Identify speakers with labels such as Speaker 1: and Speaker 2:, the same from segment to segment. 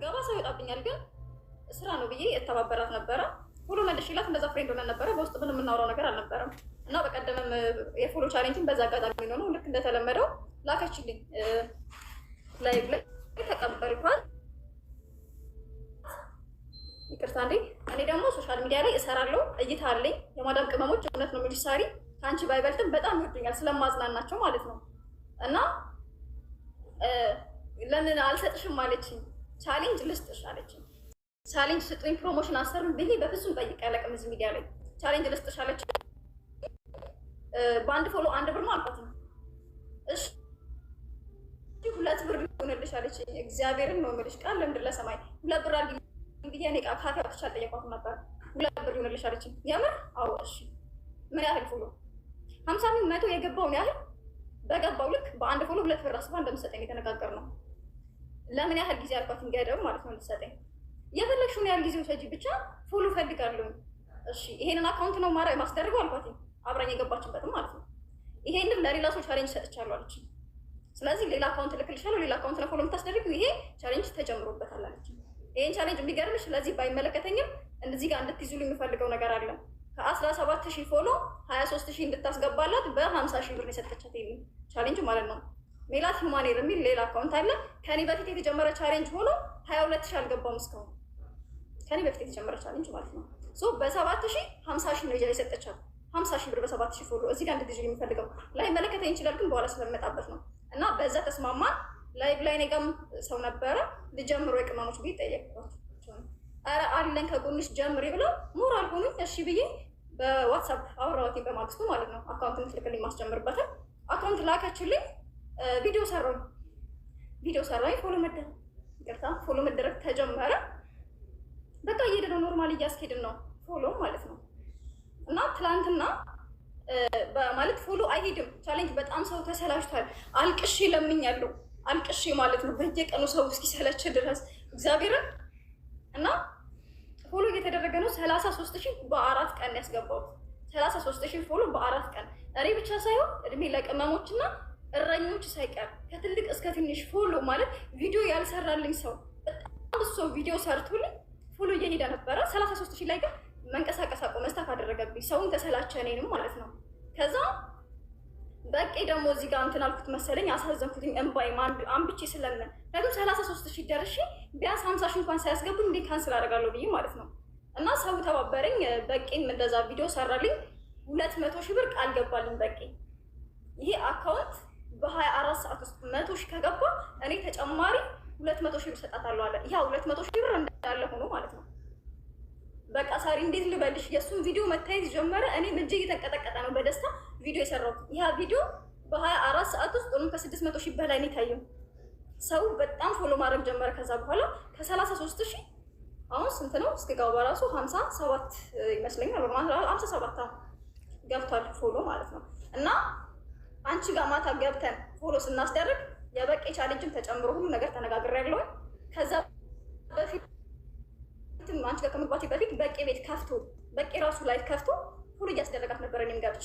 Speaker 1: ገባ ሰው ይወጣብኛል፣ ግን ስራ ነው ብዬ እተባበራት ነበረ። ሁሉ መልሽላት እንደዛ ፍሬንድ ሆነን ነበረ። በውስጥ ምንም የምናወራው ነገር አልነበረም። እና በቀደምም የፎሎ ቻሌንጅን በዛ አጋጣሚ ነው ልክ እንደተለመደው ላከችልኝ። ላይቭ ላይ ተቀበልኳት። ይቅርታ እንዴ እኔ ደግሞ ሶሻል ሚዲያ ላይ እሰራለሁ፣ እይታ አለኝ። የማዳም ቅመሞች እውነት ነው የምልሽ ሳሪ ከአንቺ ባይበልጥም በጣም ይወዱኛል ስለማዝናናቸው ማለት ነው። እና ለምን አልሰጥሽም አለችኝ። ቻሌንጅ ልስጥሽ አለችኝ። ቻሌንጅ ስጡኝ ፕሮሞሽን አሰሩኝ ብዬ በፍጹም ጠይቄ አላውቅም። እዚህ ሚዲያ ላይ ቻሌንጅ ልስጥሽ አለችኝ። በአንድ ፎሎ 1 ብር ነው አልኳት። እሺ 2 ብር ሊሆንልሽ አለችኝ። እግዚአብሔርን ነው የምልሽ ቃል ለምድር ለሰማይ 2 ብር አድርጊ ብዬ እኔ ካፌ አውጥቼ አልጠየኳትም ነበር። 2 ብር ሊሆንልሽ አለችኝ። የምር አዎ እሺ። ምን ያህል ፎሎ 50 100 የገባውን ያህል በገባው ልክ በአንድ ፎሎ 2 ብር አስባ እንደምትሰጠኝ የተነጋገርነው። ለምን ያህል ጊዜ አልኳት ገደብ ማለት ነው ልትሰጠኝ። የፈለግሽውን ያህል ጊዜ ውሰጂ ብቻ ፎሎ ፈልጋለሁ። እሺ ይሄንን አካውንት ነው ማስደርገው አልኳት። አብራኝ የገባችበትም ማለት ነው። ይሄንን ለሌላ ሰው ቻሌንጅ ሰጥቻለሁ አለች። ስለዚህ ሌላ አካውንት ልክልሻለሁ፣ ሌላ አካውንት ነው ፎሎ የምታስደርጊው፣ ይሄ ቻሌንጅ ተጀምሮበታል አለች። ይሄን ቻሌንጅ የሚገርምሽ ስለዚህ ባይመለከተኝም እንደዚህ ጋር እንድትይዙልኝ የሚፈልገው ነገር አለ። ከ17000 ፎሎ 23000 እንድታስገባላት በ50000 ብር የሰጠቻት ይሄ ቻሌንጅ ማለት ነው። ሜላት ሁማኔር የሚል ሌላ አካውንት አለ። ከኔ በፊት የተጀመረ ቻሌንጅ ሆኖ 22000 አልገባም እስካሁን። ከኔ በፊት የተጀመረ ቻሌንጅ ማለት ነው። ሶ በ7000 50000 ነው የሰጠቻት። 50000 ብር በ7000 ፎሎ እዚህ ጋር እንድትይዙልኝ የሚፈልገው ላይ መለከተኝ ይችላል፣ ግን በኋላ ስለመጣበት ነው። እና በዛ ተስማማን። ላይቭ ላይ ነገም ሰው ነበረ ልጀምሮ የቅመሞች ብዬ ጠየቅኳቸው። ኧረ አለን ከጎንሽ ጀምሪ ብለው ሞራል ሆኑኝ። እሺ ብዬ በዋትሳፕ አወራኋት በማግስቱ ማለት ነው። አካውንትን ትልክልኝ ማስጀምርበትን አካውንት ላከችልኝ። ቪዲዮ ሰራኝ። ፎሎ መደረግ ተጀመረ። በቃ እየሄደ ነው፣ ኖርማል እያስኬድን ነው ፎሎ ማለት ነው። እና ትላንትና ማለት ፎሎ አይሄድም ቻሌንጅ በጣም ሰው ተሰላችቷል። አልቅሼ ለምኛለሁ፣ አልቅሼ ማለት ነው በየቀኑ ሰው እስኪሰለች ድረስ እግዚአብሔርን። እና ፎሎ እየተደረገ ነው። 33000 በ4 ቀን ያስገባሁት 33000 ፎሎ በ4 ቀን። እኔ ብቻ ሳይሆን እድሜ ለቅመሞችና እረኞች ሳይቀር ከትልቅ እስከ ትንሽ ፎሎ ማለት ቪዲዮ ያልሰራልኝ ሰው በጣም ሰው ቪዲዮ ሰርቶልኝ ፎሎ እየሄደ ነበረ። 33000 ላይ ግን መንቀሳቀስ አቆመ፣ መስታፍ አደረገብኝ። ሰውን ተሰላቸ እኔንም ማለት ነው። ከዛ በቄ ደግሞ እዚህ ጋር እንትን አልኩት መሰለኝ፣ አሳዘንኩትኝ። እንባይ አንብቼ ስለምን ለምን 33000 ደርሼ ቢያንስ 50000 እንኳን ሳያስገቡኝ እንዴ ካንስል አደርጋለሁ ብዬ ማለት ነው። እና ሰው ተባበረኝ። በቄም እንደዛ ቪዲዮ ሰራልኝ። 200,000 ብር ቃል ገባልኝ በቄ። ይሄ አካውንት በ24 ሰዓት ውስጥ 100,000 ከገባ እኔ ተጨማሪ 200,000 ብር ሰጣታለሁ አለ። ያ 200,000 ብር እንዳለ ሆኖ ማለት ነው። በቃ ሳሪ እንዴት ልበልሽ፣ የእሱን ቪዲዮ መታየት ጀመረ። እኔ እጄ እየተንቀጠቀጠ ነው በደስታ ቪዲዮ የሰራሁት። ያ ቪዲዮ በ24 ሰዓት ውስጥ ሆኖ ከ600,000 በላይ ነው የታየው። ሰው በጣም ፎሎ ማድረግ ጀመረ። ከዛ በኋላ ከ33,000 አሁን ስንት ነው እስኪገባ በራሱ 57 ይመስለኛል፣ 57 ገብቷል ፎሎ ማለት ነው። እና አንቺ ጋር ማታ ገብተን ፎሎ ስናስደርግ የበቄ ቻሌንጅም ተጨምሮ ሁሉ ነገር ተነጋግሬያለሁ። ከዛ በፊት አንቺ ጋር ከመግባቴ በፊት በቄ ቤት ከፍቶ በቄ ራሱ ላይ ከፍቶ ፎሎ እያስደረጋት ነበር። እኔም ገብቼ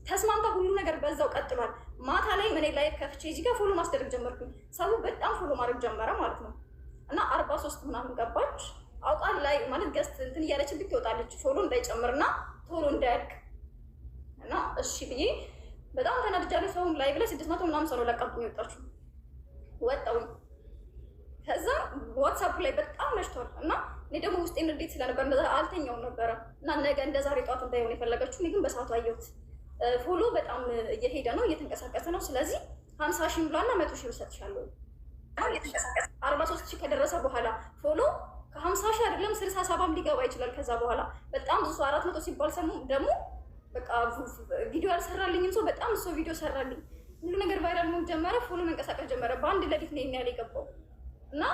Speaker 1: ተስማምታ ሁሉ ነገር በዛው ቀጥሏል። ማታ ላይ እኔ ላይ ከፍቼ እዚህ ጋር ፎሎ ማስደረግ ጀመርኩኝ። ሰው በጣም ፎሎ ማድረግ ጀመረ ማለት ነው። እና 43 ምናምን ገባች። አውቃል ላይ ማለት ገስት እንትን እያለችብኝ ትወጣለች ፎሎ እንዳይጨምርና ቶሎ እንዳያድግ። እና እሺ ብዬ በጣም ተናድጃለሁ። ሰውም ላይ ብለ 600 ምናምን ሰው ለቀቁኝ ወጣችሁ ወጣውኝ። ከዛ ዋትስአፕ ላይ በጣም መሽቷል። እና እኔ ደግሞ ውስጤ እንዴት ስለነበር እንደዛ አልተኛውም ነበረ። እና ነገ እንደዛ ጧት እንዳይሆን የፈለገችው እኔ ግን በሰዓቱ አየሁት። ፎሎ በጣም እየሄደ ነው፣ እየተንቀሳቀሰ ነው። ስለዚህ 50,000 ብሏና 100,000 ብር ሰጥሻለሁ። 43,000 ከደረሰ በኋላ ፎሎ ከ50,000 አይደለም 60-70 ሊገባ ይችላል። ከዛ በኋላ በጣም ብዙ 400 ሲባል ሰሙ ደግሞ በቃ ቪዲዮ ያልሰራልኝም ሰው በጣም ሰው ቪዲዮ ሰራልኝ። ሁሉ ነገር ቫይራል መሆን ጀመረ። ፎሎ መንቀሳቀስ ጀመረ። በአንድ ሌሊት ነው የሚያል የገባው። እና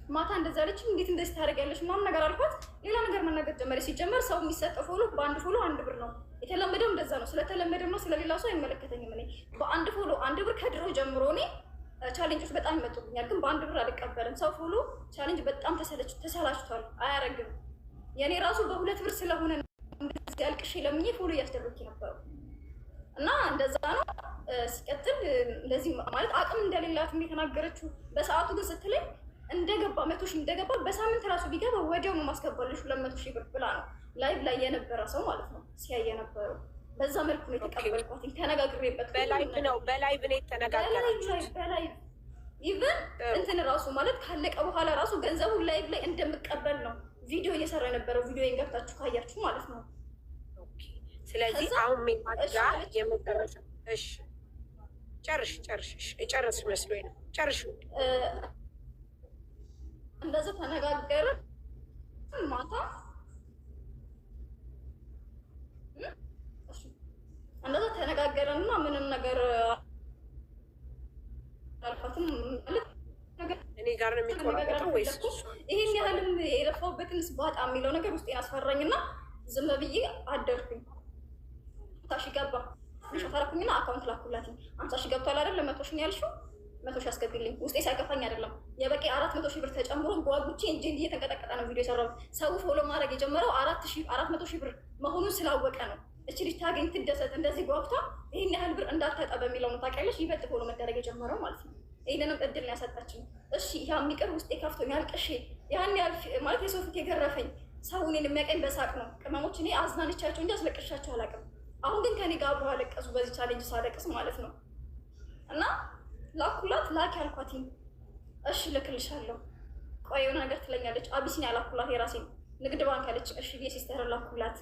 Speaker 1: ማታ እንደዛ አለች። እንዴት እንደዚህ ታደርጊያለሽ ምናምን ነገር አልኳት። ሌላ ነገር መናገር ጀመረ። ሲጀመር ሰው የሚሰጠው ፎሎ በአንድ ፎሎ 1 ብር ነው። የተለመደው እንደዛ ነው። ስለተለመደው ነው። ስለሌላ ሰው አይመለከተኝም። እኔ በአንድ ፎሎ 1 ብር ከድሮ ጀምሮ እኔ ቻሌንጆች በጣም ይመጡብኛል፣ ግን በ1 ብር አልቀበልም። ሰው ፎሎ ቻሌንጅ በጣም ተሰላችቷል፣ አያረግም። የኔ ራሱ በ2 ብር ስለሆነ እንደዚህ አልቅሼ ለምኜ ፎሎ እያስደረግኩ ነበር። እና እንደዛ ነው። ሲቀጥል እንደዚህ ማለት አቅም እንደሌላት የተናገረችው በሰዓቱ ግን ስትለኝ እንደገባ 100 ሺህ እንደገባ በሳምንት ራሱ ቢገባ ወዲያው ነው ማስገባልሽ 200 ሺህ ብር ብላ ነው ላይቭ ላይ የነበረ ሰው ማለት ነው ሲያይ የነበረው። በዛ መልኩ ነው የተቀበልኳት። ተነጋግሬበት
Speaker 2: በላይቭ ነው የተነጋገራችሁት።
Speaker 1: በላይቭ ኢቨን እንትን ራሱ ማለት ካለቀ በኋላ ራሱ ገንዘቡን ላይቭ ላይ እንደምቀበል ነው ቪዲዮ እየሰራ የነበረው። ቪዲዮን ገብታችሁ ካያችሁ ማለት ነው።
Speaker 2: ስለዚህ አሁን ሜማጋ የመጨረሻ እሺ፣ ጨርሽ መስሎኝ ነው። ጨርሽ
Speaker 1: እንደዛ ተነጋገርን ማታ እንደዛ ተነጋገርንና ምንም ነገር አልፋትም ማለት
Speaker 2: እኔ ጋር ነው የሚቆራረጠው ወይስ
Speaker 1: ይሄን ያህልም የለፋውበትን ስባጣ የሚለው ነገር ውስጤን አስፈራኝና ዝም ብዬ አደርኩኝ። ታሺ ገባ ተሻታረኩኝና አካውንት ላኩላትኝ። 50 ሺህ ገብቷል አይደል? 100 ሺህ ነው ያልሽው፣ 100 ሺህ አስገቢልኝ። ውስጤ ሳይከፋኝ አይደለም የበቂ 400 ሺህ ብር ተጨምሮ ጓጉቼ እንጂ እየተንቀጠቀጠ ነው ቪዲዮ የሰራው። ሰው ፎሎ ማድረግ የጀመረው 400 ሺህ ብር መሆኑን ስላወቀ ነው። እቺ ልጅ ታገኝ ትደሰት እንደዚህ ጓጉታ ይሄን ያህል ብር እንዳታጣ በሚለው ነው ታውቂያለሽ፣ ይበልጥ ፎሎ መደረግ የጀመረው ማለት ነው። ይሄንንም እድል ነው ያሰጣችኝ። እሺ ያ የሚቀር ውስጤ ከፍቶኝ አልቅሼ ያን ያህል ማለት የሰው ፊት የገረፈኝ ሰው እኔን የሚያቀኝ በሳቅ ነው። ቅመሞች እኔ አዝናንቻቸው እንጂ አስለቅሻቸው አላውቅም። አሁን ግን ከኔ ጋር አብረው አለቀሱ በዚህ ቻሌንጅ ሳለቅስ ማለት ነው። እና ላኩላት ላኪ አልኳትኝ። እሺ ልክልሻለሁ፣ ቆይ የሆነ ነገር ትለኛለች። አቢሲኒያ ላኩላት የራሴ ንግድ ባንክ አለች። እሺ የሲስተር ላኩላት፣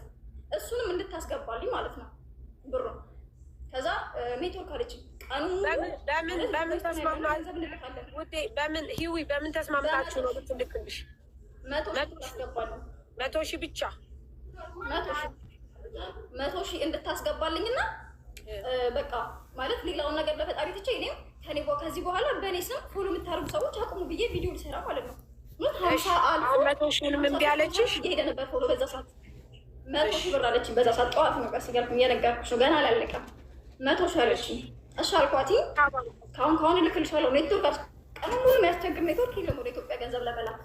Speaker 1: እሱንም እንድታስገባልኝ ማለት ነው ብሩ። ከዛ ኔትወርክ አለች። ቀኑ
Speaker 2: በምን ተስማምናችሁ ውዴ? በምን ሂዊ በምን ተስማምታችሁ ነው ልትልክልሽ? 100 ሺህ ብቻ
Speaker 1: 100 ሺህ እንድታስገባልኝና በቃ ማለት ሌላውን ነገር ለፈጣሪ ትቼ እኔም ከዚህ በኋላ በእኔ ስም ፎሎ የምታደርጉ ሰዎች አቁሙ ብዬ ቪዲዮ ልሰራ ማለት ነው።
Speaker 2: 100 ሺህንም እምቢ አለችሽ?
Speaker 1: የሄደ ነበር ፎሎ በዛ ሰዓት 100 ሺህ ብር አለችኝ። በዛ ሰዓት ጠዋት ነው ቀስ እያልኩኝ እየነገርኩሽ ነው፣ ገና አላለቀም። 100 ሺህ አለችኝ። እሺ አልኳትኝ። ከአሁን እልክልሻለሁ። ኔትወርክ ቀኑ ሙሉ የሚያስቸግር ኔትወርክ የለም ወደ ኢትዮጵያ ገንዘብ ለመላክ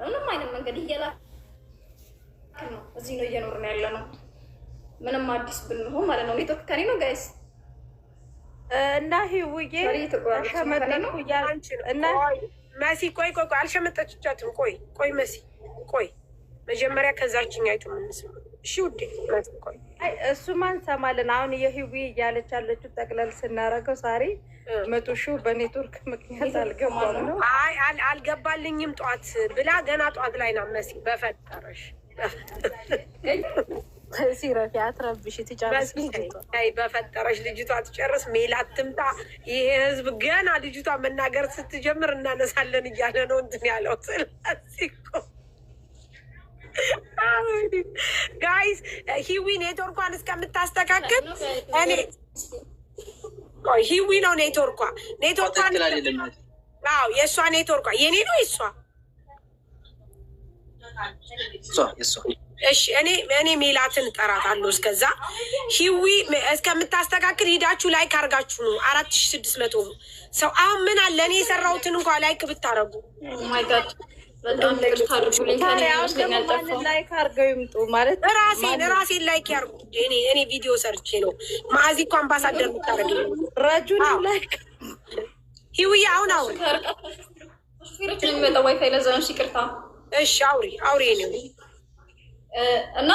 Speaker 1: ምንም አይነት መንገድ እየላክ ነው። እዚህ ነው እየኖርን ያለ ነው። ምንም አዲስ ብንሆን ማለት ነው። ኔትወርክ ከኔ ነው ጋይስ
Speaker 3: እና ሂውዬ ተሸመጠኩ እያለች እና
Speaker 2: መሲ ቆይ አልሸመጠችቻትም። ቆይ መሲ ቆይ መጀመሪያ ከዛችኛ አይቱ ምንስም እሺ ውዴ ቆይ
Speaker 3: እሱማ እንሰማለን። አሁን የሂዊ እያለች ያለችው ጠቅለል ስናረገው ሳሪ 100 ሺህ በኔትወርክ ምክንያት አልገባም ነው።
Speaker 2: አልገባልኝም ጠዋት ብላ ገና ጠዋት ላይ ና መሲ በፈጠረሽ
Speaker 3: ሲረፊ አትረብሽ ትጨርስ።
Speaker 2: በፈጠረሽ ልጅቷ ትጨርስ። ሜላት ትምጣ። ይሄ ህዝብ ገና ልጅቷ መናገር ስትጀምር እናነሳለን እያለ ነው እንትን ያለው። ስለዚህ ጋይስ ሂዊ ኔትወርኳን እስከምታስተካክል እኔ ሂዊ ነው ኔትወርኳን የእሷ ኔትወርኳ የኔ ነው የእሷ እሺ እኔ ሜላትን እጠራታለሁ። እስከዛ ሂዊ እስከምታስተካክል ሂዳችሁ ላይክ አርጋችሁ ነው 4600 ሰው። አሁን ምን አለ እኔ የሰራሁትን እንኳን ላይክ ብታረጉ።
Speaker 1: ማይ ጋድ በጣም ላይክ አድርጉልኝ።
Speaker 3: ላይክ አርገው ይምጡ ማለት
Speaker 2: ራሴን ላይክ ያርጉ። እኔ ቪዲዮ ሰርቼ ነው ማዚ እኮ አምባሳደር ብታረግ
Speaker 3: ረጁን ላይክ
Speaker 2: ሂዊ አሁን
Speaker 1: የሚመጣው ዋይፋይ ለዛ ነው። ይቅርታ
Speaker 2: እሺ አውሪ ነው
Speaker 1: እና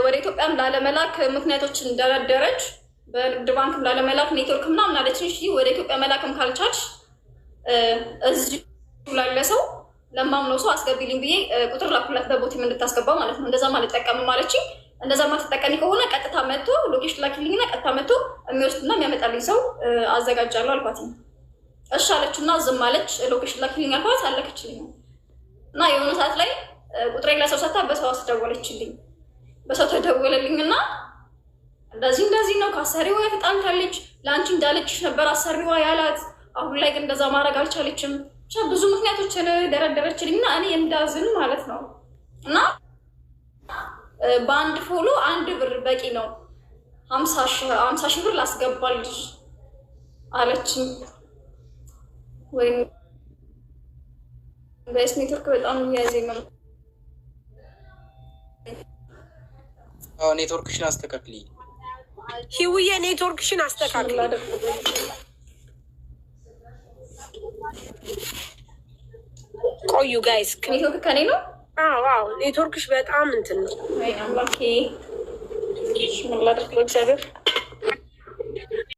Speaker 1: ወደ ኢትዮጵያም ላለመላክ ምክንያቶችን እንደረደረች በንግድ ባንክም ላለመላክ ኔትወርክ ምናምን አለች። እሺ ወደ ኢትዮጵያ መላክም ካልቻልሽ እዚህ ላለ ሰው ለማምነው ሰው አስገቢልኝ ብዬ ቁጥር ላኩላት በቦቲም እንድታስገባ ማለት ነው። እንደዛ ማለት ጠቀምም አለችኝ። እንደዛ ማትጠቀሚ ከሆነ ቀጥታ መጥቶ ሎኬሽን ላኪልኝና ቀጥታ መጥቶ የሚወስድና የሚያመጣልኝ ሰው አዘጋጃለሁ አልኳት። እሺ አለችና ዝም አለች። ሎኬሽን ላኪልኝ አልኳት፣ አለከችልኝ እና የሆነ ሰዓት ላይ ቁጥሬን ለሰው ሰታ በሰው አስደወለችልኝ። በሰው ተደወለልኝና እንደዚህ ነው ከአሰሪዋ ተጣልታለች፣ ለአንቺ እንዳለችሽ ነበር አሰሪዋ ያላት። አሁን ላይ ግን እንደዛ ማድረግ አልቻለችም። ብቻ ብዙ ምክንያቶችን ደረደረችልኝና እኔ እንዳዝን ማለት ነው። እና በአንድ ፎሎ 1 ብር በቂ ነው፣ 50 ሺህ ብር ላስገባልሽ አለችኝ። ወይም ጋይስ ኔትወርክ በጣም የሚያዘኝ ነው።
Speaker 4: ኔትወርክሽን አስተካክሊ
Speaker 2: ሂውዬ፣ ኔትወርክሽን አስተካክሊ። ቆዩ ጋይስ።
Speaker 1: ኔትወርክ ከኔ ነው።
Speaker 2: አዎ ኔትወርክሽ በጣም እንትን ነው።
Speaker 1: አምላኬ ምን ላድርግ እግዚአብሔር